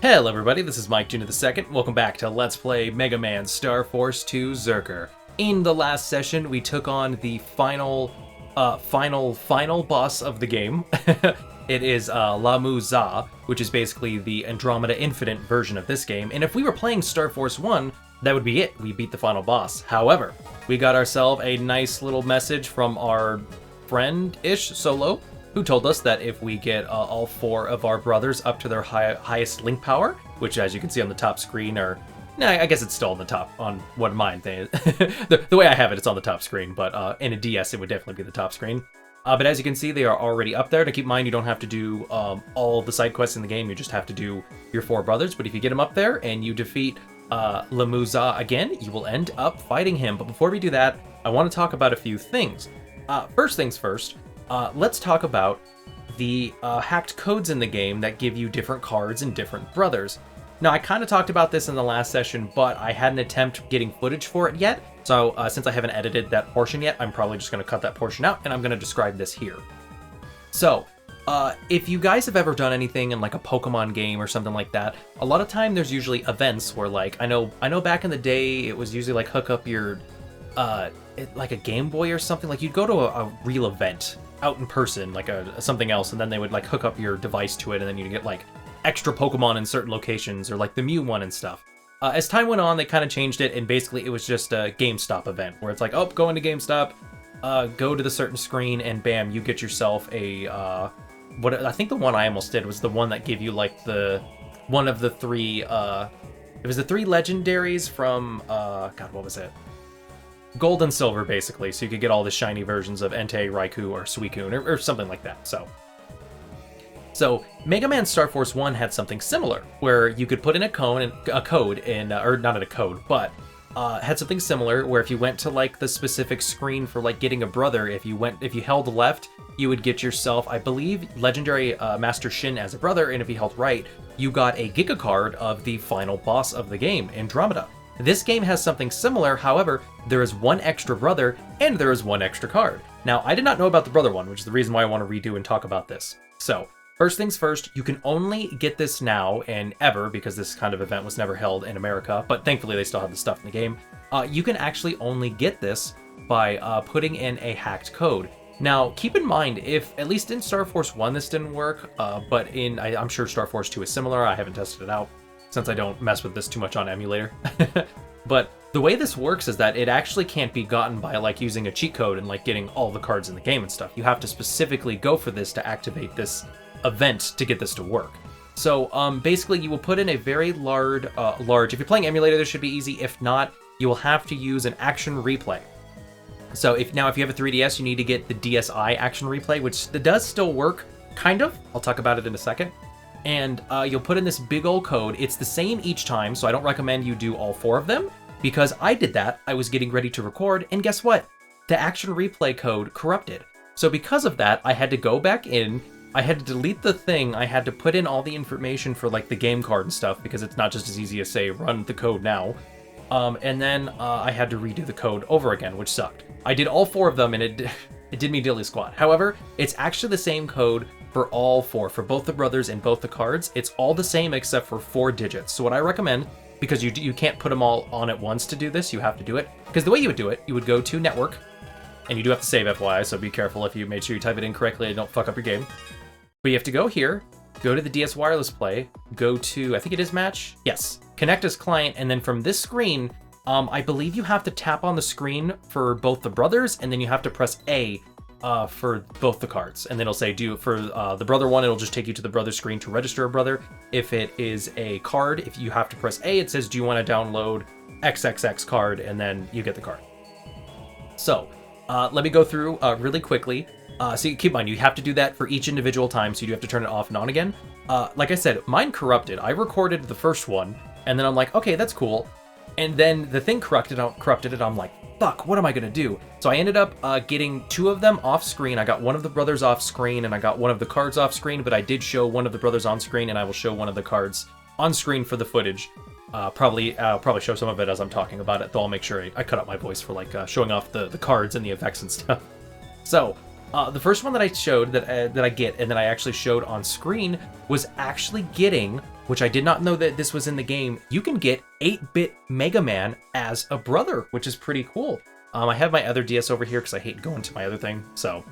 Hello everybody, this is Mike Jr. II. Welcome back to Let's Play Mega Man Star Force 2 Zerker. In the last session, we took on the final boss of the game. It is Za, which is basically the Andromeda Infinite version of this game. And if we were playing Star Force 1, that would be it. We beat the final boss. However, we got ourselves a nice little message from our friend-ish, Solo, who told us that if we get all four of our brothers up to their highest link power, which as you can see on the top screen are... Nah, I guess it's still on the top, on what mine thing is. the way I have it, it's on the top screen, but in a DS it would definitely be the top screen. But as you can see, they are already up there. To keep in mind, you don't have to do all the side quests in the game, you just have to do your four brothers, but if you get them up there and you defeat Za again, you will end up fighting him. But before we do that, I want to talk about a few things. First things first, let's talk about the hacked codes in the game that give you different cards and different brothers. Now, I kind of talked about this in the last session, but I hadn't attempted getting footage for it yet. So since I haven't edited that portion yet, I'm probably just going to cut that portion out, and I'm going to describe this here. So, if you guys have ever done anything in like a Pokemon game or something like that, a lot of time there's usually events where like, I know back in the day, it was usually like hook up your, like a Game Boy or something. Like you'd go to a real event out in person, like something else, and then they would like hook up your device to it, and then you'd get like extra Pokemon in certain locations, or like the Mew one and stuff. As time went on, they kind of changed it, and basically it was just a GameStop event, where it's like, oh, go into GameStop, go to the certain screen, and bam, you get yourself a, what I think the one I almost did was the one that gave you like one of the three, it was the three legendaries from, God, what was it? Gold and silver, basically, so you could get all the shiny versions of Entei, Raikou, or Suicune, or something like that, So, Mega Man Star Force 1 had something similar, where you could put in a code, or not in a code, but had something similar, where if you went to like the specific screen for like getting a brother, if you held left, you would get yourself, I believe, Legendary Master Shin as a brother, and if you held right, you got a Giga card of the final boss of the game, Andromeda. This game has something similar, however, there is one extra brother, and there is one extra card. Now, I did not know about the brother one, which is the reason why I want to redo and talk about this. So, first things first, you can only get this now and ever, because this kind of event was never held in America, but thankfully they still have the stuff in the game. You can actually only get this by putting in a hacked code. Now, keep in mind, if, at least in Star Force 1 this didn't work, but I'm sure Star Force 2 is similar, I haven't tested it out, since I don't mess with this too much on emulator. But the way this works is that it actually can't be gotten by like using a cheat code and like getting all the cards in the game and stuff. You have to specifically go for this to activate this event to get this to work. So basically you will put in a very large, if you're playing emulator, this should be easy. If not, you will have to use an action replay. So if you have a 3DS, you need to get the DSi action replay, which does still work, kind of. I'll talk about it in a second. And you'll put in this big old code. It's the same each time, so I don't recommend you do all four of them, because I did that. I was getting ready to record, and guess what? The action replay code corrupted. So because of that, I had to go back in, I had to delete the thing, I had to put in all the information for like the game card and stuff, because it's not just as easy as say, run the code now. And then I had to redo the code over again, which sucked. I did all four of them, and it did me dilly squat. However, it's actually the same code for all four, for both the brothers and both the cards. It's all the same except for 4 digits. So what I recommend, because you can't put them all on at once to do this, you have to do it. Because the way you would do it, you would go to network, and you do have to save FYI, so be careful if you made sure you type it in correctly and don't fuck up your game. But you have to go here, go to the DS Wireless Play, go to, I think it is match? Yes. Connect as client, and then from this screen, I believe you have to tap on the screen for both the brothers, and then you have to press A for both the cards. And then it'll say, for the brother one, it'll just take you to the brother screen to register a brother. If it is a card, if you have to press A, it says, do you want to download XXX card? And then you get the card. So, let me go through really quickly. So keep in mind, you have to do that for each individual time, so you do have to turn it off and on again. Like I said, mine corrupted. I recorded the first one, and then I'm like, okay, that's cool. And then the thing corrupted it, I'm like, fuck, what am I gonna do? So I ended up getting 2 of them off screen. I got one of the brothers off screen, and I got one of the cards off screen, but I did show one of the brothers on screen, and I will show one of the cards on screen for the footage. I'll probably show some of it as I'm talking about it, though I'll make sure I cut out my voice for like showing off the cards and the effects and stuff. So, the first one that I showed, that I get, and that I actually showed on screen, was actually getting which I did not know that this was in the game, you can get 8-bit Mega Man as a brother, which is pretty cool. I have my other DS over here because I hate going to my other thing, so.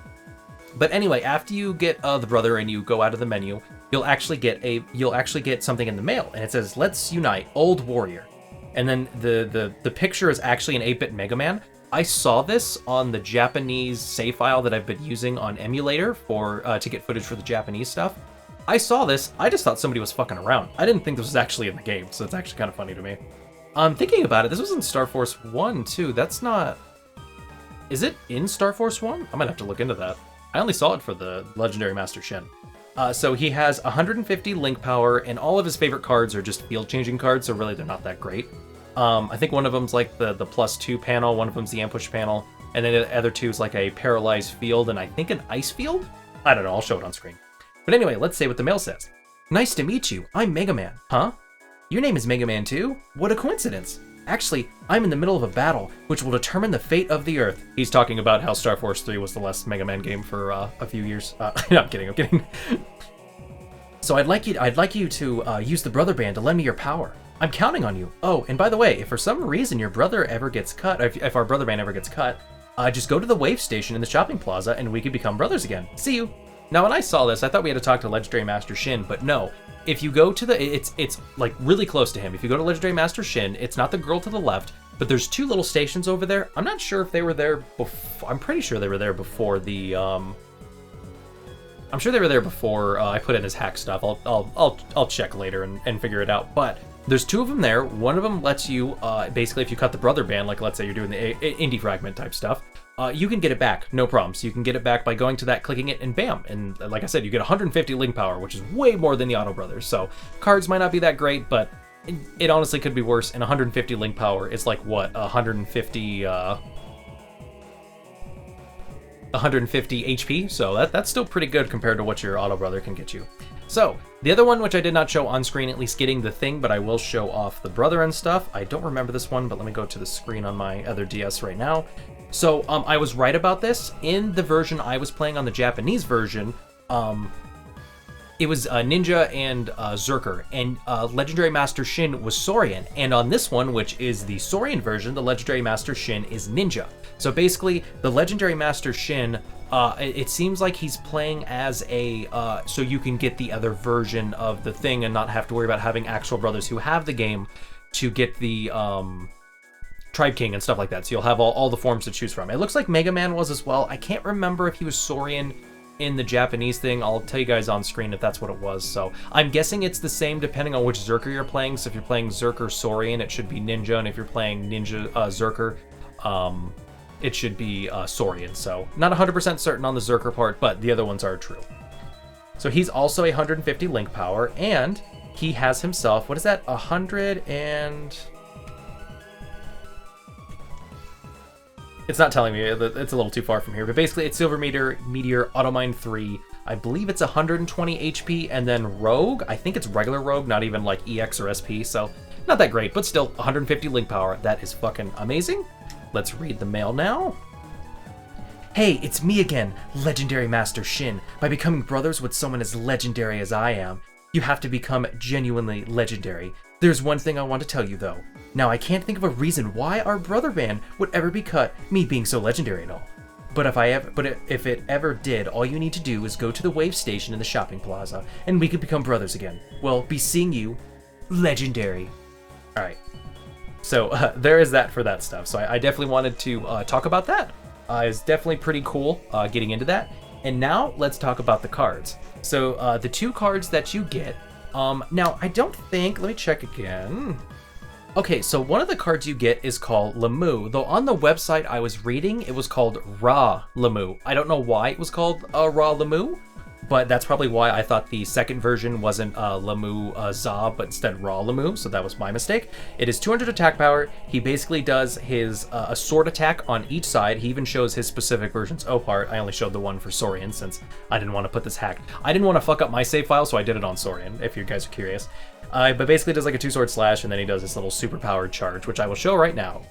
But anyway, after you get the brother and you go out of the menu, you'll actually get something in the mail, and it says, "Let's unite, old warrior." And then the picture is actually an 8-bit Mega Man. I saw this on the Japanese save file that I've been using on emulator for to get footage for the Japanese stuff. I saw this, I just thought somebody was fucking around. I didn't think this was actually in the game, so it's actually kind of funny to me. Thinking about it, this was in Star Force 1 too. That's not... Is it in Star Force 1? I might have to look into that. I only saw it for the Legendary Master Shin. So he has 150 link power, and all of his favorite cards are just field-changing cards, so really they're not that great. I think one of them's like the +2 panel, one of them's the ambush panel, and then the other two is like a paralyzed field, and I think an ice field? I don't know, I'll show it on screen. But anyway, let's say what the mail says. "Nice to meet you, I'm Mega Man." Huh? Your name is Mega Man too? What a coincidence. Actually, I'm in the middle of a battle, which will determine the fate of the Earth. He's talking about how Star Force 3 was the last Mega Man game for a few years. No, I'm kidding. So I'd like you to use the Brother Band to lend me your power. I'm counting on you. Oh, and by the way, if for some reason your brother ever gets cut, if our Brother Band ever gets cut, just go to the wave station in the shopping plaza and we could become brothers again. See you. Now, when I saw this, I thought we had to talk to Legendary Master Shin, but no. If you go to it's like really close to him. If you go to Legendary Master Shin, it's not the girl to the left, but there's two little stations over there. I'm not sure if they were there before. I'm pretty sure they were there before the. I'm sure they were there before I put in his hack stuff. I'll check later and figure it out. But there's two of them there. One of them lets you basically, if you cut the Brother Band, like let's say you're doing the indie fragment type stuff, you can get it back, no problem. So you can get it back by going to that, clicking it, and bam. And like I said, you get 150 link power, which is way more than the Auto Brothers. So cards might not be that great, but it honestly could be worse. And 150 link power is like what, 150 HP. So that's still pretty good compared to what your Auto Brother can get you. So the other one, which I did not show on screen, at least getting the thing, but I will show off the brother and stuff. I don't remember this one, but let me go to the screen on my other DS right now. So I was right about this. In the version I was playing on the Japanese version, it was Ninja and Zerker, and Legendary Master Shin was Saurian. And on this one, which is the Saurian version, the Legendary Master Shin is Ninja. So basically, the Legendary Master Shin, it seems like he's playing as a, so you can get the other version of the thing and not have to worry about having actual brothers who have the game to get the Tribe King and stuff like that. So you'll have all the forms to choose from. It looks like Mega Man was as well. I can't remember if he was Saurian in the Japanese thing. I'll tell you guys on screen if that's what it was. So I'm guessing it's the same depending on which Zerker you're playing. So if you're playing Zerker Saurian, it should be Ninja, and if you're playing Ninja Zerker, it should be Saurian. So not 100% certain on the Zerker part, but the other ones are true. So he's also 150 link power, and he has himself, what is that, 100 and... It's not telling me, it's a little too far from here, but basically it's Silver Meteor Automine 3. I believe it's 120 HP, and then Rogue, I think it's regular Rogue, not even like EX or SP, so not that great, but still 150 link power. That is fucking amazing. Let's read the mail now. Hey, it's me again, Legendary Master Shin. By becoming brothers with someone as legendary as I am, you have to become genuinely legendary. There's one thing I want to tell you though. Now I can't think of a reason why our brother band would ever be cut, me being so legendary and all. But if it ever did, all you need to do is go to the wave station in the shopping plaza, and we could become brothers again. Well, be seeing you, legendary. All right. So there is that for that stuff. So I definitely wanted to talk about that. It's definitely pretty cool getting into that. And now let's talk about the cards. So the two cards that you get. Now I don't think. Let me check again. Okay, so one of the cards you get is called Lamu, though on the website I was reading, it was called Ra Lamu. I don't know why it was called Ra Lamu, but that's probably why I thought the second version wasn't Lamu Za, but instead Ra Lamu, so that was my mistake. It is 200 attack power. He basically does his a sword attack on each side. He even shows his specific version's O part. I only showed the one for Saurian since I didn't want to put this hack. I didn't want to fuck up my save file, so I did it on Saurian, if you guys are curious. But basically does like a 2-sword slash, and then he does this little super powered charge, which I will show right now.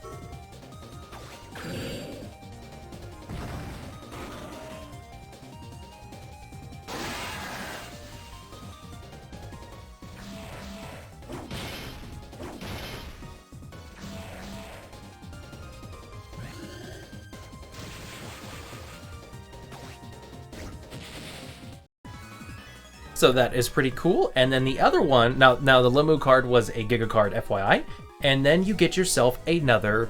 So that is pretty cool. And then the other one, now the Limu card was a Giga card, FYI. And then you get yourself another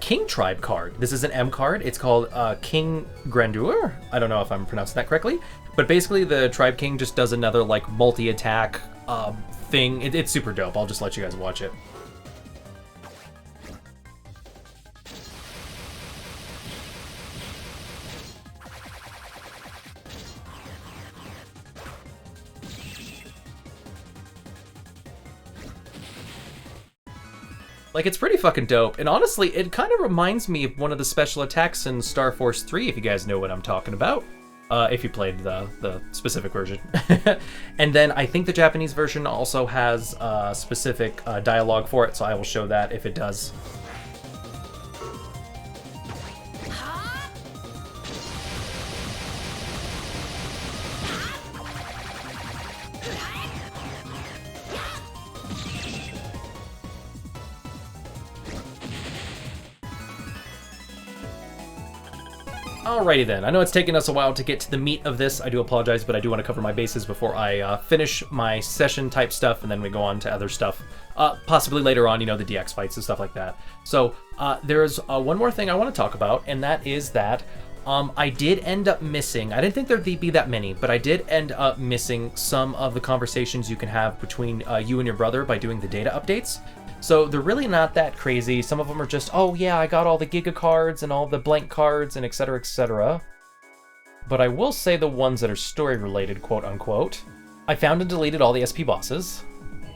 King Tribe card. This is an M card. It's called King Grandeur. I don't know if I'm pronouncing that correctly. But basically the Tribe King just does another like multi-attack thing. It's super dope. I'll just let you guys watch it. Like, it's pretty fucking dope, and honestly, it kind of reminds me of one of the special attacks in Star Force 3, if you guys know what I'm talking about. If you played the specific version. And then I think the Japanese version also has specific dialogue for it, so I will show that if it does. Alrighty then, I know it's taken us a while to get to the meat of this. I do apologize, but I do want to cover my bases before I finish my session type stuff, and then we go on to other stuff. Possibly later on, you know, the DX fights and stuff like that. So there's one more thing I want to talk about, and that is that I did end up missing, I didn't think there'd be that many, but I did end up missing some of the conversations you can have between you and your brother by doing the data updates. So they're really not that crazy. Some of them are just, oh yeah, I got all the Giga cards and all the blank cards and etc, etc. But I will say the ones that are story related, quote unquote. I found and deleted all the SP bosses.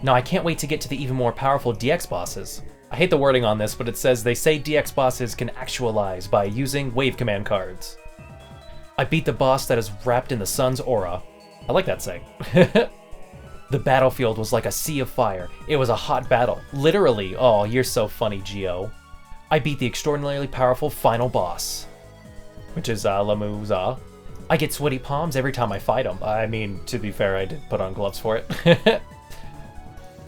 Now I can't wait to get to the even more powerful DX bosses. I hate the wording on this, but it says they say DX bosses can actualize by using wave command cards. I beat the boss that is wrapped in the sun's aura. I like that saying. The battlefield was like a sea of fire. It was a hot battle. Literally. Oh, you're so funny, Geo. I beat the extraordinarily powerful final boss, which is Limu Za. I get sweaty palms every time I fight him. I mean, to be fair, I did put on gloves for it.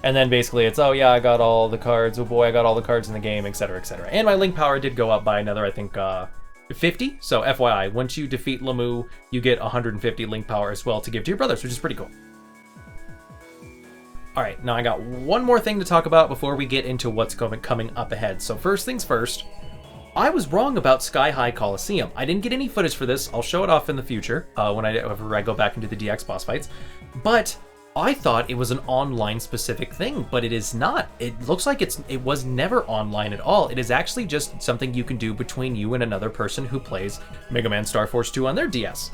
And then basically it's, oh yeah, I got all the cards. Oh boy, I got all the cards in the game, etc, etc. And my link power did go up by another, I think, 50. So FYI, once you defeat Limu, you get 150 link power as well to give to your brothers, which is pretty cool. Alright, now I got one more thing to talk about before we get into what's coming up ahead. So first things first, I was wrong about Sky High Coliseum. I didn't get any footage for this. I'll show it off in the future whenever I go back into the DX boss fights. But I thought it was an online specific thing, but it is not. It looks like it was never online at all. It is actually just something you can do between you and another person who plays Mega Man Star Force 2 on their DS.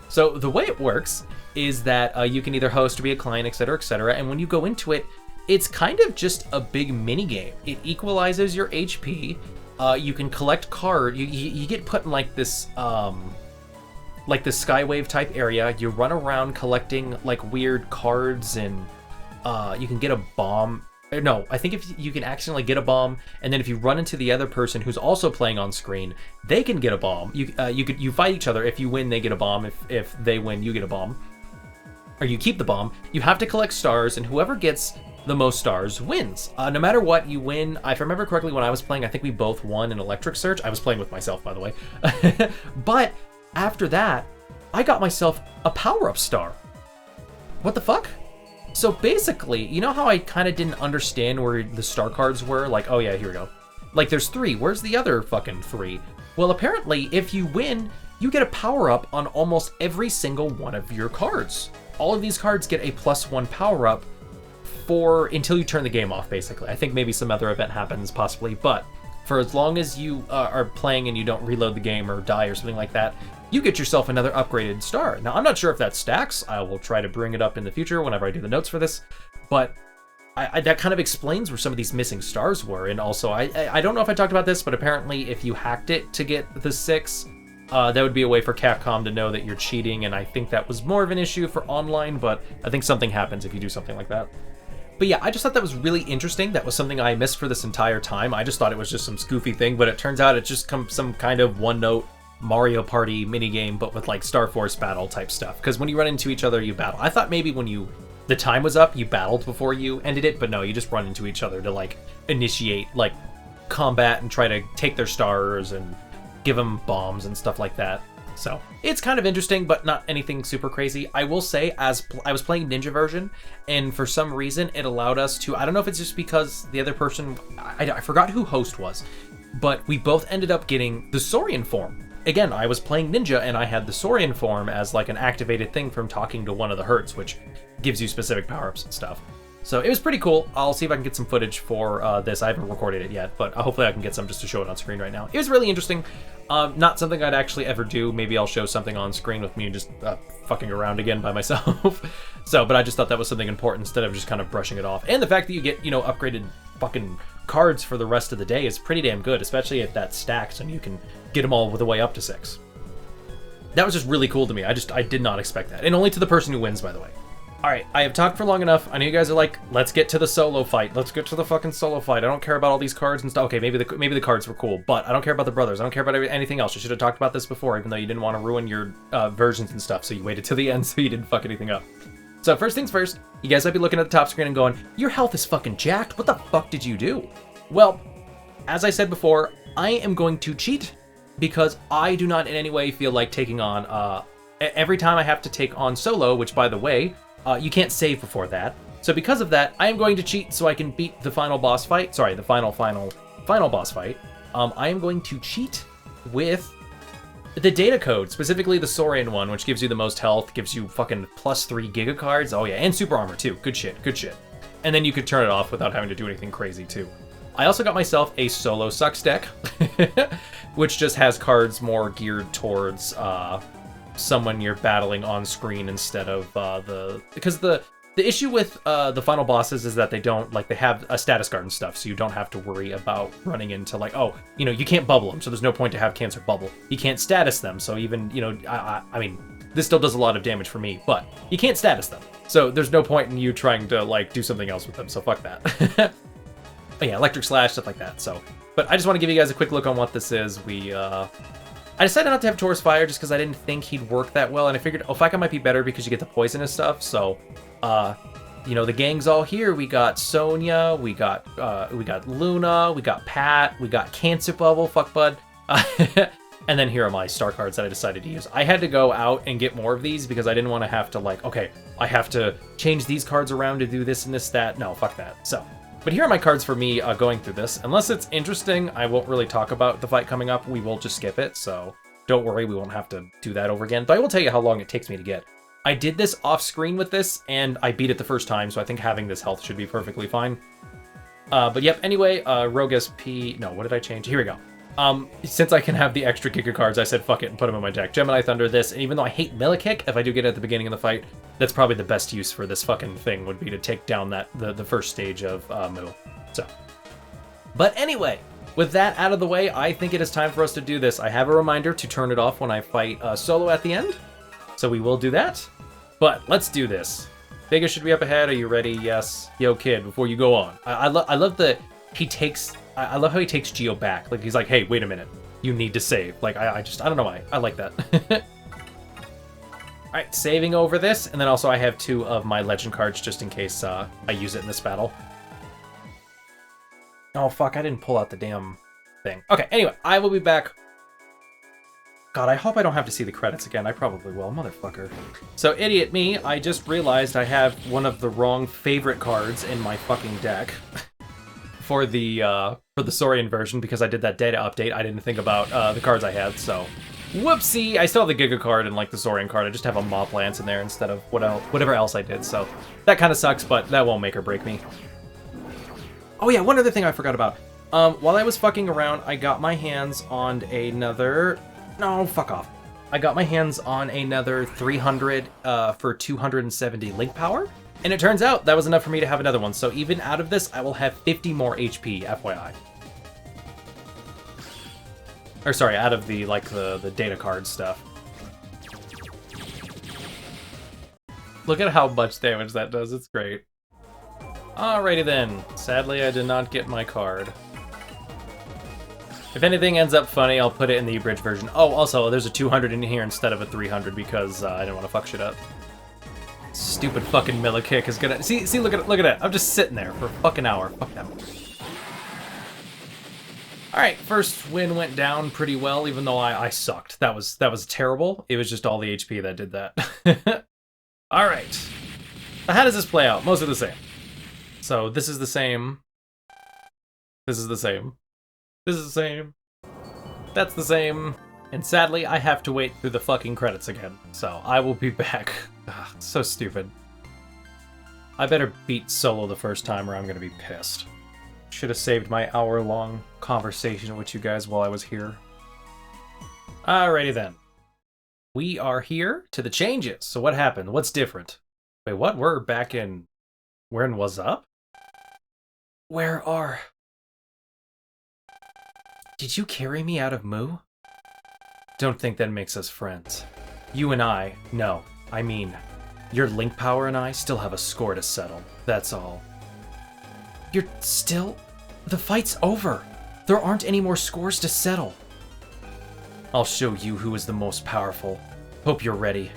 So the way it works is that you can either host or be a client, etc, and when you go into it, it's kind of just a big mini game. It equalizes your HP. You can collect card. You get put in like this Skywave type area. You run around collecting like weird cards, and you can get a bomb. No, I think if you can accidentally get a bomb, and then if you run into the other person who's also playing on screen, they can get a bomb. You fight each other. If you win, they get a bomb. If they win, you get a bomb. Or you keep the bomb. You have to collect stars, and whoever gets the most stars wins. No matter what, you win. If I remember correctly, when I was playing, I think we both won an Electric Search. I was playing with myself, by the way. But after that, I got myself a power-up star. What the fuck? So basically, you know how I kind of didn't understand where the star cards were? Like, oh yeah, here we go. Like, there's 3. Where's the other fucking 3? Well, apparently, if you win, you get a power-up on almost every single one of your cards. All of these cards get a +1 power-up until you turn the game off, basically. I think maybe some other event happens, possibly, but for as long as you are playing and you don't reload the game or die or something like that, you get yourself another upgraded star. Now, I'm not sure if that stacks. I will try to bring it up in the future whenever I do the notes for this, but that kind of explains where some of these missing stars were. And also, I don't know if I talked about this, but apparently if you hacked it to get the 6, that would be a way for Capcom to know that you're cheating, and I think that was more of an issue for online, but I think something happens if you do something like that. But yeah, I just thought that was really interesting. That was something I missed for this entire time. I just thought it was just some goofy thing, but it turns out it's just some kind of one-note Mario Party minigame, but with like Star Force battle type stuff. Because when you run into each other, you battle. I thought maybe when the time was up, you battled before you ended it, but no, you just run into each other to like initiate like combat and try to take their stars and give them bombs and stuff like that. So it's kind of interesting, but not anything super crazy. I will say, I was playing Ninja version, and for some reason it allowed us to, I don't know if it's just because the other person, I forgot who host was, but we both ended up getting the Saurian form. Again, I was playing Ninja, and I had the Saurian form as like an activated thing from talking to one of the Hertz, which gives you specific power-ups and stuff. So it was pretty cool. I'll see if I can get some footage for this. I haven't recorded it yet, but hopefully I can get some just to show it on screen right now. It was really interesting. Not something I'd actually ever do. Maybe I'll show something on screen with me just fucking around again by myself. But I just thought that was something important instead of just kind of brushing it off. And the fact that you get, upgraded fucking cards for the rest of the day is pretty damn good, especially if that stacks and you can get them all the way up to 6. That was just really cool to me. I did not expect that. And only to the person who wins, by the way. Alright, I have talked for long enough. I know you guys are like, let's get to the solo fight. Let's get to the fucking solo fight. I don't care about all these cards and stuff. Okay, maybe the cards were cool, but I don't care about the brothers. I don't care about anything else. You should have talked about this before, even though you didn't want to ruin your versions and stuff, so you waited till the end so you didn't fuck anything up. So first things first, you guys might be looking at the top screen and going, your health is fucking jacked. What the fuck did you do? Well, as I said before, I am going to cheat because I do not in any way feel like taking on, every time I have to take on solo, which by the way, you can't save before that. So because of that, I am going to cheat so I can beat the final boss fight. Sorry, the final boss fight. I am going to cheat with the data code, specifically the Saurian one, which gives you the most health, gives you fucking +3 Giga cards. Oh yeah, and super armor too. Good shit, good shit. And then you could turn it off without having to do anything crazy too. I also got myself a solo sucks deck, which just has cards more geared towards someone you're battling on screen instead of because the issue with the final bosses is that they have a status guard and stuff, so you don't have to worry about running into like, oh, you can't bubble them, so there's no point to have cancer bubble. You can't status them, so even I mean, this still does a lot of damage for me, but you can't status them, so there's no point in you trying to like do something else with them, so fuck that. But yeah, electric slash, stuff like that. So, but I just want to give you guys a quick look on what this is. I decided not to have Taurus Fire just because I didn't think he'd work that well, and I figured Ofaka might be better because you get the poisonous stuff. So, the gang's all here. We got Sonya, we got Luna, we got Pat, we got Cancer Bubble, fuck bud, and then here are my star cards that I decided to use. I had to go out and get more of these because I didn't want to have to like, okay, I have to change these cards around to do this and this, that. No, fuck that. So. But here are my cards for me going through this. Unless it's interesting, I won't really talk about the fight coming up. We will just skip it, so don't worry, we won't have to do that over again. But I will tell you how long it takes me to get. I did this off screen with this, and I beat it the first time, so I think having this health should be perfectly fine. But yep, anyway, Rogue SP... No, what did I change? Here we go. Since I can have the extra Giga cards, I said fuck it and put them in my deck. Gemini Thunder, this, and even though I hate Melee Kick, if I do get it at the beginning of the fight, that's probably the best use for this fucking thing, would be to take down the first stage of Mu. So. But anyway, with that out of the way, I think it is time for us to do this. I have a reminder to turn it off when I fight solo at the end, so we will do that. But let's do this. Vegas should be up ahead. Are you ready? Yes. Yo, kid, before you go on. I love that he takes... I love how he takes Geo back. Like, he's like, hey, wait a minute. You need to save. Like, I don't know why. I like that. Alright, saving over this. And then also I have 2 of my legend cards just in case I use it in this battle. Oh, fuck. I didn't pull out the damn thing. Okay, anyway. I will be back. God, I hope I don't have to see the credits again. I probably will. Motherfucker. So, idiot me. I just realized I have one of the wrong favorite cards in my fucking deck. For the Saurian version, because I did that data update, I didn't think about the cards I had, so whoopsie! I still have the Giga card and like the Saurian card. I just have a Mop Lance in there instead of whatever else I did, so that kind of sucks, but that won't make or break me. Oh yeah, one other thing I forgot about. While I was fucking around, I got my hands on another... No, fuck off. I got my hands on another 300 for 270 link power. And it turns out that was enough for me to have another one. So even out of this, I will have 50 more HP, FYI. Or sorry, out of the the data card stuff. Look at how much damage that does. It's great. Alrighty then. Sadly, I did not get my card. If anything ends up funny, I'll put it in the abridged version. Oh, also, there's a 200 in here instead of a 300 because I didn't want to fuck shit up. Stupid fucking Melee Kick is gonna... See, look at it. I'm just sitting there for a fucking hour. Fuck them. Alright, first win went down pretty well, even though I sucked. That was terrible. It was just all the HP that did that. Alright. So how does this play out? Mostly the same. So this is the same. This is the same. This is the same. That's the same. And sadly, I have to wait through the fucking credits again. So I will be back. Ugh, so stupid. I better beat solo the first time or I'm gonna be pissed. Should have saved my hour-long conversation with you guys while I was here. Alrighty then. We are here to the changes. So what happened? What's different? Wait, what? We're back in... We're in What's Up? Where are... Did you carry me out of Moo? Don't think that makes us friends. You and I, no. I mean, your Link Power and I still have a score to settle. That's all. You're still... The fight's over. There aren't any more scores to settle. I'll show you who is the most powerful. Hope you're ready.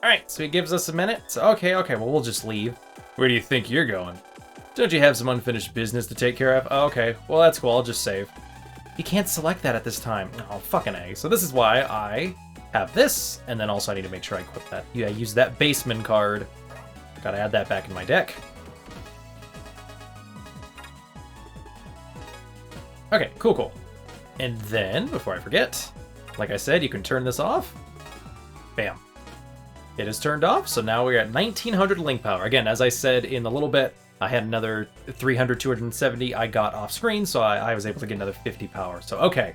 Alright, so he gives us a minute. So, okay, well, we'll just leave. Where do you think you're going? Don't you have some unfinished business to take care of? Oh, okay, well, that's cool. I'll just save. You can't select that at this time. Oh, fucking A. So this is why I have this, and then also I need to make sure I equip that. Yeah, use that baseman card. Gotta add that back in my deck. Okay, cool. And then, before I forget, like I said, you can turn this off. Bam. It is turned off, so now we're at 1900 Link Power. Again, as I said in a little bit, I had another 300, 270 I got off screen, so I was able to get another 50 power. So, okay.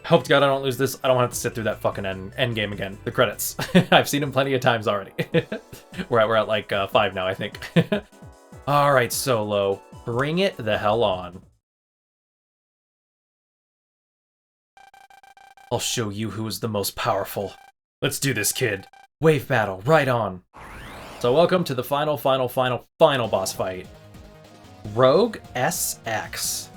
Hope to God I don't lose this. I don't have to sit through that fucking end game again. The credits. I've seen them plenty of times already. we're at like 5 now, I think. Alright, Solo. Bring it the hell on. I'll show you who is the most powerful. Let's do this, kid. Wave battle, right on. So welcome to the final boss fight. Rogue SX.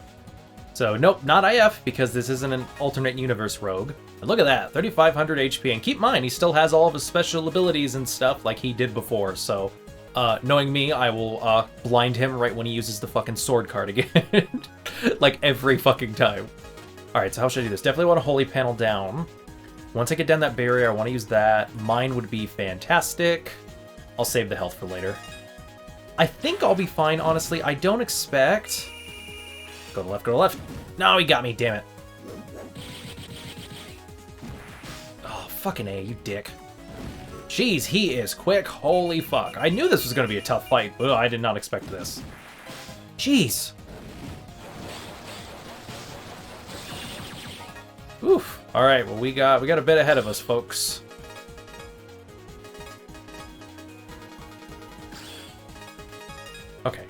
So nope, not IF, because this isn't an alternate universe Rogue. And look at that, 3500 HP. And keep in mind, he still has all of his special abilities and stuff like he did before. So knowing me, I will blind him right when he uses the fucking sword card again. Like every fucking time. Alright, so how should I do this? Definitely want to holy panel down. Once I get down that barrier, I want to use that. Mine would be fantastic. I'll save the health for later. I think I'll be fine, honestly. I don't expect... Go to the left, go to the left. No, he got me, damn it. Oh, fucking A, you dick. Jeez, he is quick. Holy fuck. I knew this was going to be a tough fight, but I did not expect this. Jeez. Oof. Alright, well we got a bit ahead of us, folks. Okay.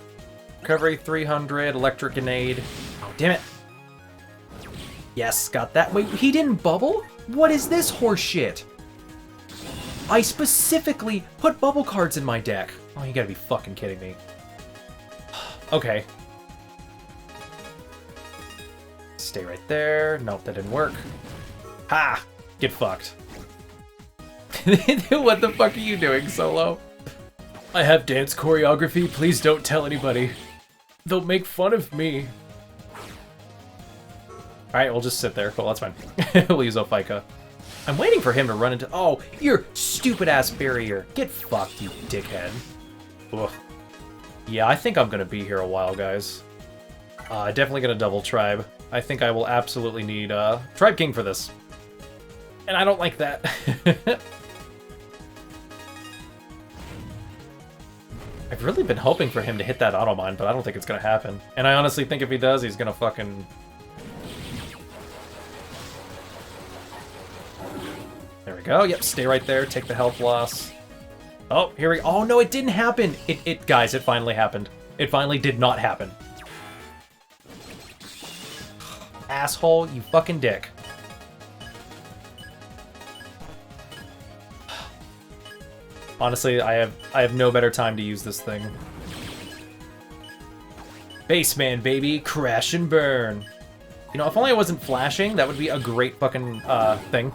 Recovery 300, electric grenade. Oh, damn it. Yes, got that. Wait, he didn't bubble? What is this horse shit? I specifically put bubble cards in my deck. Oh, you gotta be fucking kidding me. Okay. Stay right there. Nope, that didn't work. Ha! Get fucked. What the fuck are you doing, Solo? I have dance choreography. Please don't tell anybody. They'll make fun of me. Alright, we'll just sit there. Cool, that's fine. We'll use Ophica. I'm waiting for him to run into... Oh, your stupid-ass barrier. Get fucked, you dickhead. Ugh. Yeah, I think I'm gonna be here a while, guys. Definitely gonna double tribe. I think I will absolutely need Tribe King for this. And I don't like that. I've really been hoping for him to hit that Automine, but I don't think it's gonna happen. And I honestly think if he does, he's gonna fucking... There we go. Yep, stay right there. Take the health loss. Oh, here we go. Oh, no, it didn't happen. Guys, it finally happened. It finally did not happen. Asshole, you fucking dick. Honestly, I have no better time to use this thing. Baseman, baby, crash and burn. You know, if only I wasn't flashing, that would be a great fucking thing.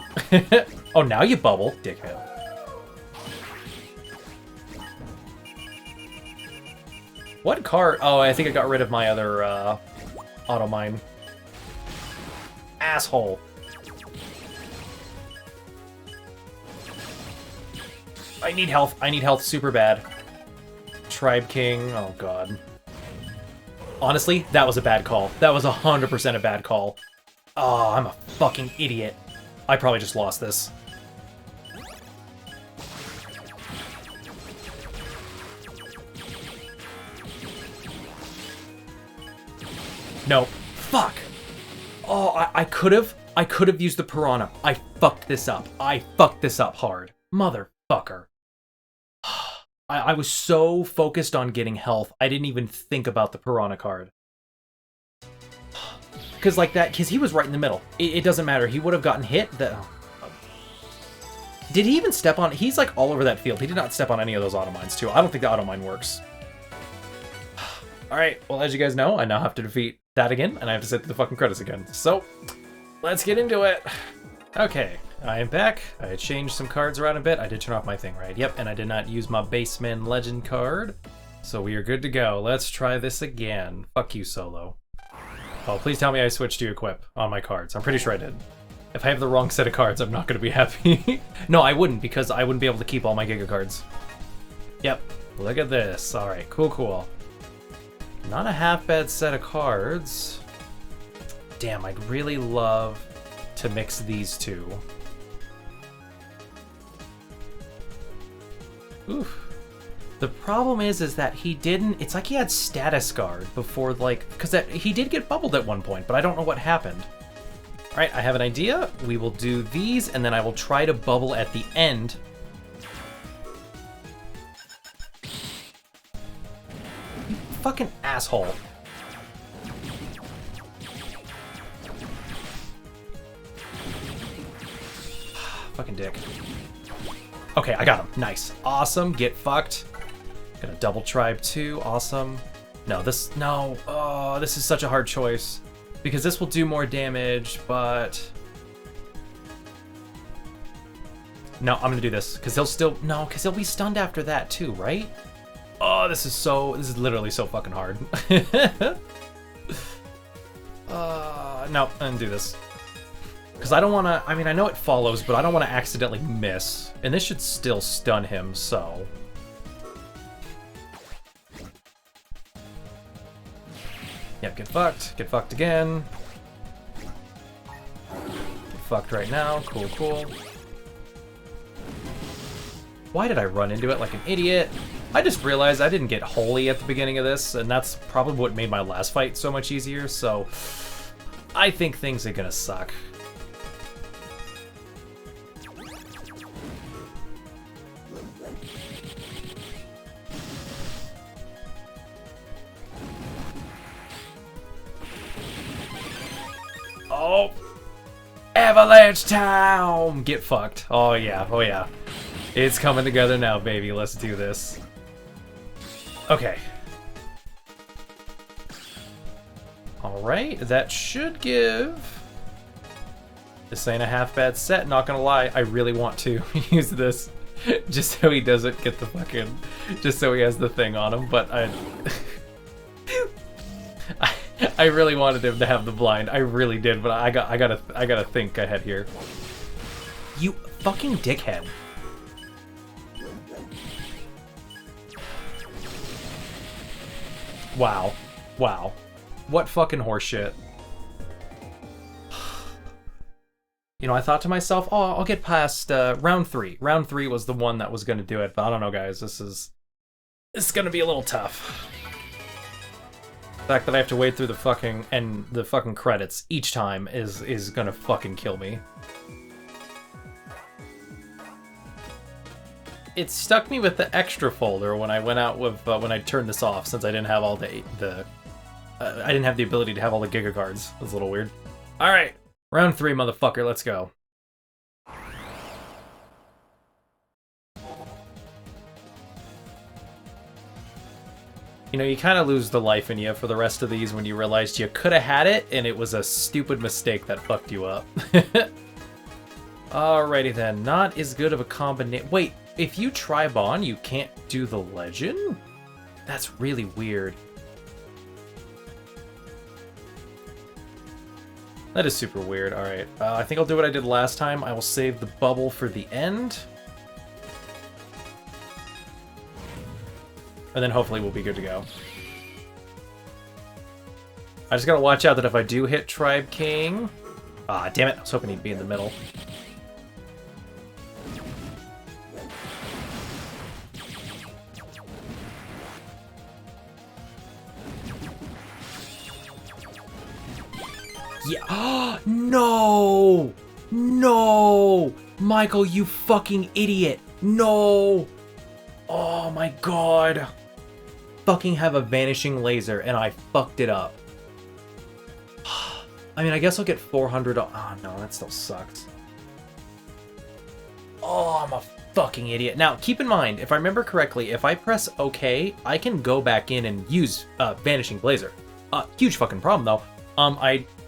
Oh, now you bubble, dickhead. What card? Oh, I think I got rid of my other Auto mine. Asshole. I need health. I need health super bad. Tribe King. Oh, God. Honestly, that was a bad call. That was 100% a bad call. Oh, I'm a fucking idiot. I probably just lost this. No. Fuck. Oh, I could have used the Piranha. I fucked this up. I fucked this up hard. Motherfucker. I was so focused on getting health, I didn't even think about the Piranha card. Because like that, because he was right in the middle. It doesn't matter. He would have gotten hit. Did he even step on? He's like all over that field. He did not step on any of those auto mines too. I don't think the auto mine works. All right. Well, as you guys know, I now have to defeat that again, and I have to sit through the fucking credits again. So let's get into it. Okay. I am back. I changed some cards around a bit. I did turn off my thing, right? Yep, and I did not use my Baseman Legend card. So we are good to go. Let's try this again. Fuck you, Solo. Oh, please tell me I switched to equip on my cards. I'm pretty sure I did. If I have the wrong set of cards, I'm not going to be happy. No, I wouldn't, because I wouldn't be able to keep all my Giga cards. Yep, look at this. All right, cool, cool. Not a half bad set of cards. Damn, I'd really love to mix these two. Oof. The problem is that he didn't. It's like he had status guard before, like, because he did get bubbled at one point, but I don't know what happened. All right, I have an idea. We will do these, and then I will try to bubble at the end. You fucking asshole. Fucking dick. Okay, I got him. Nice. Awesome. Get fucked. Gonna double tribe too. Awesome. No, oh, this is such a hard choice. Because this will do more damage, but... No, I'm gonna do this. Because he'll still... No, because he'll be stunned after that too, right? Oh, this is literally so fucking hard. No, I'm gonna do this. Because I don't want to... I mean, I know it follows, but I don't want to accidentally miss. And this should still stun him, so... Yep, get fucked. Get fucked again. Get fucked right now. Cool, cool. Why did I run into it like an idiot? I just realized I didn't get holy at the beginning of this, and that's probably what made my last fight so much easier, so... I think things are gonna suck. Oh! Avalanche Town! Get fucked. Oh yeah, oh yeah. It's coming together now, baby. Let's do this. Okay. Alright, that should give... This ain't a half bad set, not gonna lie. I really want to use this just so he doesn't get the fucking... Just so he has the thing on him, but I really wanted him to have the blind. I really did, but I gotta think ahead here. You fucking dickhead. Wow. Wow. What fucking horseshit. You know, I thought to myself, oh, I'll get past round 3. Round 3 was the one that was going to do it, but I don't know, guys. This is going to be a little tough. The fact that I have to wait through the fucking credits each time is going to fucking kill me. It stuck me with the extra folder when I went out with when I turned this off, since I didn't have all I didn't have the ability to have all the Giga cards. It was a little weird. All right. Round 3, motherfucker, let's go. You know, you kind of lose the life in you for the rest of these when you realized you could have had it, and it was a stupid mistake that fucked you up. Alrighty then, not as good of a combination. Wait, if you tribe on, you can't do the legend? That's really weird. That is super weird. Alright, I think I'll do what I did last time. I will save the bubble for the end. And then hopefully we'll be good to go. I just gotta watch out that if I do hit Tribe King... Ah, damn it. I was hoping he'd be in the middle. Yeah. Oh, no! No! Michael, you fucking idiot! No! Oh my god. Fucking have a vanishing laser and I fucked it up. I mean, I guess I'll get 400. Oh no, that still sucks. Oh, I'm a fucking idiot. Now, keep in mind, if I remember correctly, if I press OK, I can go back in and use Vanishing Blazer. Huge fucking problem, though.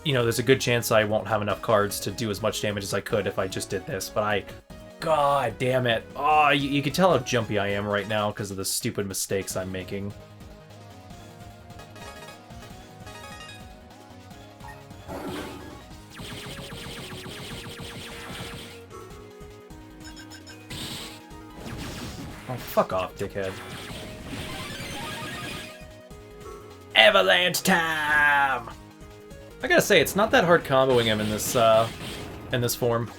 There's a good chance I won't have enough cards to do as much damage as I could if I just did this, but God damn it. Oh, you can tell how jumpy I am right now because of the stupid mistakes I'm making. Oh, fuck off, dickhead. Avalanche time! I gotta say, it's not that hard comboing him in this form.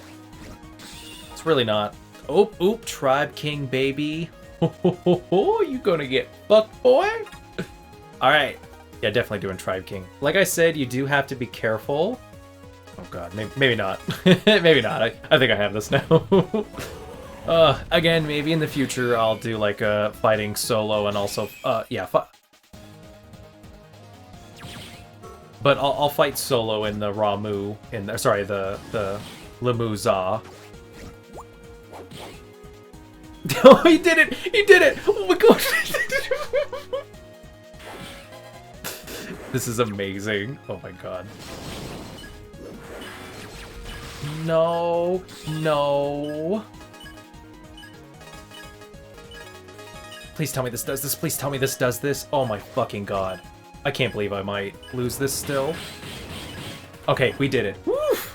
It's really not. Oop, Tribe King, baby. You gonna get fucked, boy? Alright. Yeah, definitely doing Tribe King. Like I said, you do have to be careful. Oh god, maybe not. Maybe not. I think I have this now. Again, maybe in the future I'll do like a fighting solo and also, yeah, but I'll fight solo in the Ramu, the Lemuzah. Oh, he did it! He did it! Oh my god! This is amazing. Oh my god. No. Please tell me this does this. Please tell me this does this. Oh my fucking god. I can't believe I might lose this still. Okay, we did it. Woof!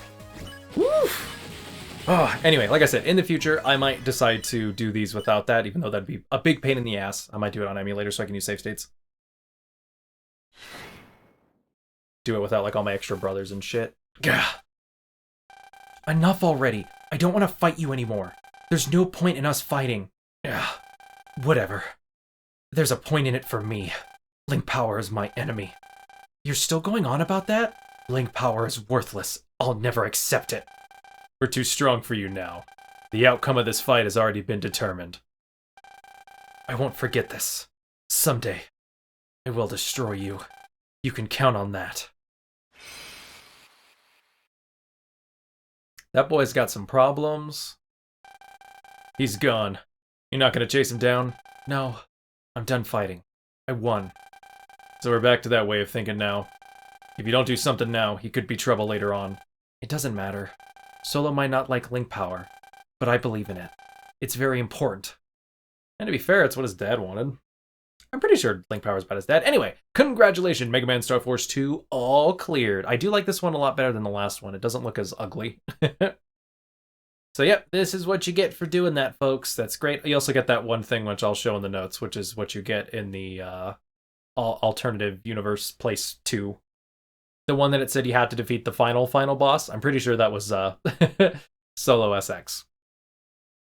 Oh, anyway, like I said, in the future, I might decide to do these without that, even though that'd be a big pain in the ass. I might do it on emulator so I can use save states. Do it without, like, all my extra brothers and shit. Gah! Enough already. I don't want to fight you anymore. There's no point in us fighting. Ugh. Whatever. There's a point in it for me. Link Power is my enemy. You're still going on about that? Link Power is worthless. I'll never accept it. We're too strong for you now. The outcome of this fight has already been determined. I won't forget this. Someday, I will destroy you. You can count on that. That boy's got some problems. He's gone. You're not gonna chase him down? No. I'm done fighting. I won. So we're back to that way of thinking now. If you don't do something now, he could be trouble later on. It doesn't matter. Solo might not like Link Power, but I believe in it. It's very important. And to be fair, it's what his dad wanted. I'm pretty sure Link Power is about his dad. Anyway, congratulations, Mega Man Star Force 2, all cleared. I do like this one a lot better than the last one. It doesn't look as ugly. So yep, this is what you get for doing that, folks. That's great. You also get that one thing, which I'll show in the notes, which is what you get in the alternative universe place 2. The one that it said you had to defeat the final boss. I'm pretty sure that was Solo SX.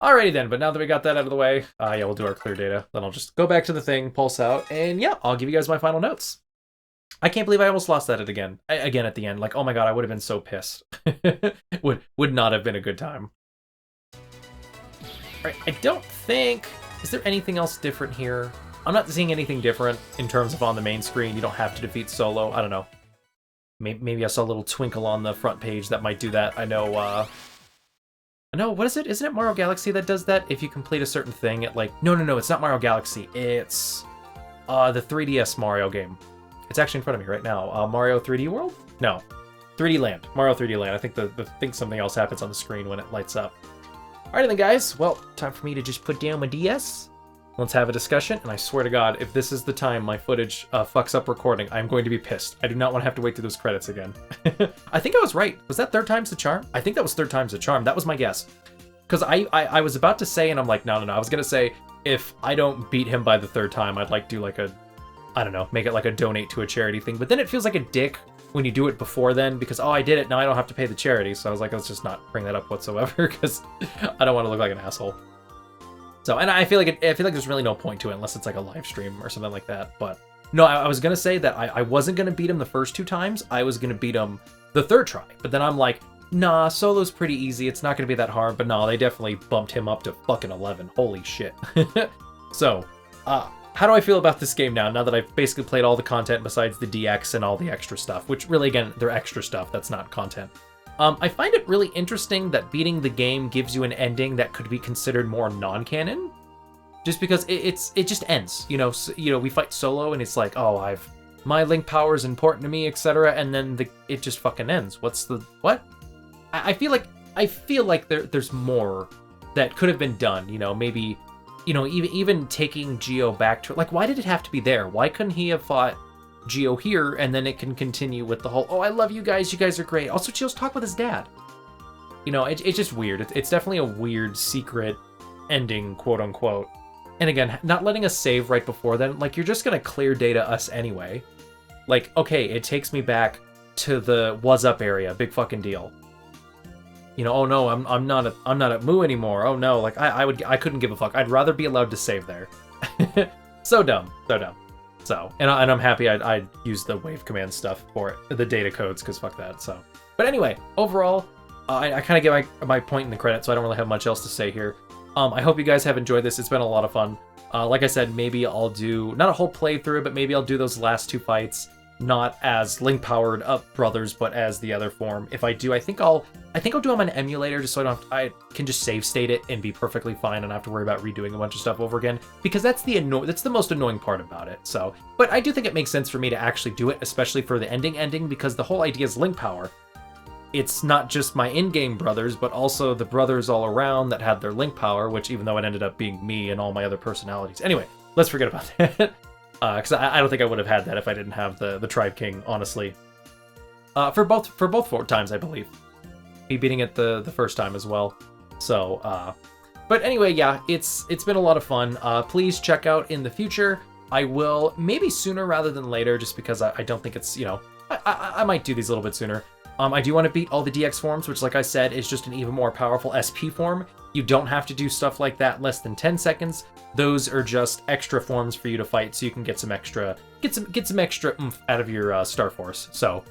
Alrighty then, but now that we got that out of the way, yeah, we'll do our clear data. Then I'll just go back to the thing, pulse out, and yeah, I'll give you guys my final notes. I can't believe I almost lost that again at the end. Like, oh my god, I would have been so pissed. would not have been a good time. Alright, I don't think... Is there anything else different here? I'm not seeing anything different in terms of on the main screen. You don't have to defeat Solo. I don't know. Maybe I saw a little twinkle on the front page that might do that. I know, no, what is it? Isn't it Mario Galaxy that does that? If you complete a certain thing, it like... No, it's not Mario Galaxy. It's the 3DS Mario game. It's actually in front of me right now. Mario 3D World? No. 3D Land. Mario 3D Land. I think something else happens on the screen when it lights up. Alright then, guys. Well, time for me to just put down my DS. Let's have a discussion, and I swear to God, if this is the time my footage fucks up recording, I'm going to be pissed. I do not want to have to wait through those credits again. I think I was right. Was that third time's the charm? I think that was third time's the charm. That was my guess. Because I was about to say, and I'm like, no. I was going to say, if I don't beat him by the third time, I'd like do like a, I don't know, make it like a donate to a charity thing. But then it feels like a dick when you do it before then, because, oh, I did it, now I don't have to pay the charity. So I was like, let's just not bring that up whatsoever, because I don't want to look like an asshole. So, and I feel like there's really no point to it unless it's like a live stream or something like that. But no, I was gonna say that I wasn't gonna beat him the first 2 times. I was gonna beat him the third try. But then I'm like, nah, solo's pretty easy. It's not gonna be that hard. But no, they definitely bumped him up to fucking 11. Holy shit. So, how do I feel about this game now that I've basically played all the content besides the DX and all the extra stuff? Which really, again, they're extra stuff. That's not content. I find it really interesting that beating the game gives you an ending that could be considered more non-canon, just because it just ends. You know, we fight solo and it's like, oh, my link power is important to me, etc. And then it just fucking ends. What? I feel like there's more that could have been done. You know, maybe, you know, even taking Geo back to, like, why did it have to be there? Why couldn't he have fought Geo here, and then it can continue with the whole, oh, I love you guys are great. Also, Geo's talk with his dad. You know, it's just weird. It's definitely a weird secret ending, quote unquote. And again, not letting us save right before then, like, you're just gonna clear data us anyway. Like, okay, it takes me back to the was up area, big fucking deal. You know, oh no, I'm not at Moo anymore. Oh no, like I couldn't give a fuck. I'd rather be allowed to save there. So dumb. So, and I'm happy I used the wave command stuff for it, the data codes, because fuck that, so. But anyway, overall, I kind of get my point in the credit, so I don't really have much else to say here. I hope you guys have enjoyed this. It's been a lot of fun. Like I said, maybe I'll do, not a whole playthrough, but maybe I'll do those last 2 fights, not as link-powered up brothers, but as the other form. If I do, I think I'll do them on an emulator, just so I can just save state it and be perfectly fine and not have to worry about redoing a bunch of stuff over again, because that's the most annoying part about it. So, but I do think it makes sense for me to actually do it, especially for the ending, because the whole idea is link power. It's not just my in-game brothers, but also the brothers all around that had their link power, which, even though it ended up being me and all my other personalities. Anyway, let's forget about that. Because I don't think I would have had that if I didn't have the Tribe King, honestly. For both 4 times, I believe. Me beating it the first time as well. So, but anyway, yeah, it's been a lot of fun. Please check out in the future. I will, maybe sooner rather than later, just because I don't think it's, you know, I might do these a little bit sooner. I do want to beat all the DX forms, which, like I said, is just an even more powerful SP form. You don't have to do stuff like that less than 10 seconds. Those are just extra forms for you to fight, so you can get some extra oomph out of your Star Force. So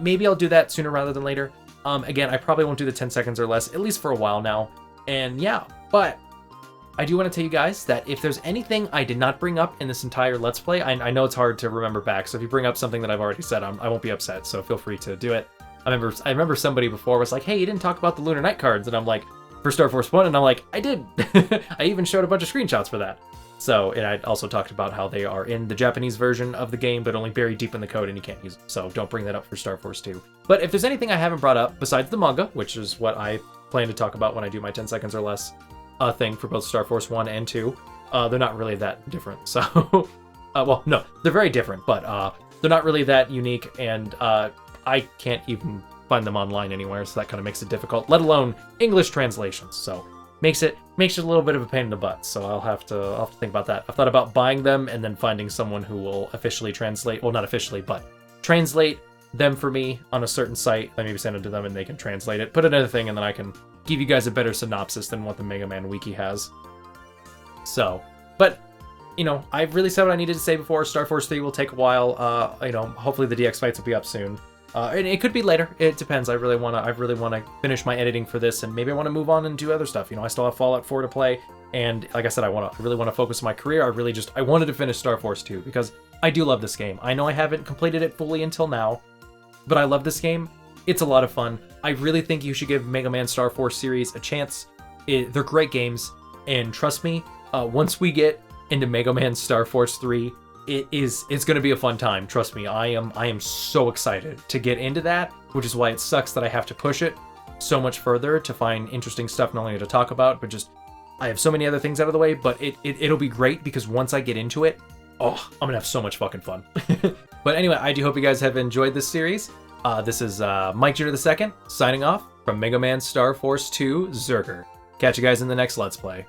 maybe I'll do that sooner rather than later. Again, I probably won't do the 10 seconds or less, at least for a while now. And yeah, but I do want to tell you guys that if there's anything I did not bring up in this entire Let's Play, I know it's hard to remember back, so if you bring up something that I've already said, I won't be upset, so feel free to do it. I remember somebody before was like, hey, you didn't talk about the Lunar Night cards, and I'm like, for Star Force 1, and I'm like, I did. I even showed a bunch of screenshots for that. So, and I also talked about how they are in the Japanese version of the game, but only buried deep in the code and you can't use them. So don't bring that up for Star Force 2. But if there's anything I haven't brought up besides the manga, which is what I plan to talk about when I do my 10 seconds or less thing for both Star Force 1 and 2, they're not really that different. So, well, no, they're very different, but they're not really that unique, and I can't even find them online anywhere, so that kind of makes it difficult, let alone English translations. So makes it a little bit of a pain in the butt. So I'll have to think about that. I've thought about buying them and then finding someone who will officially translate, well, not officially, but translate them for me on a certain site. I maybe send it to them and they can translate it, put another thing, and then I can give you guys a better synopsis than what the Mega Man Wiki has. So, but you know, I've really said what I needed to say before. Star Force 3 will take a while. You know, hopefully the DX fights will be up soon. And it could be later. It depends. I really want to finish my editing for this, and maybe I want to move on and do other stuff. You know, I still have Fallout 4 to play, and like I said, I really want to focus on my career. I wanted to finish Star Force 2 because I do love this game. I know I haven't completed it fully until now, but I love this game. It's a lot of fun. I really think you should give Mega Man Star Force series a chance. They're great games, and trust me, once we get into Mega Man Star Force 3, it's going to be a fun time. Trust me, I am so excited to get into that, which is why it sucks that I have to push it so much further to find interesting stuff not only to talk about, but just I have so many other things out of the way, but it'll be great because once I get into it, oh, I'm gonna have so much fucking fun. But anyway, I do hope you guys have enjoyed this series. This is Mike Jeter II signing off from Mega Man Star Force 2 Zerker. Catch you guys in the next Let's Play.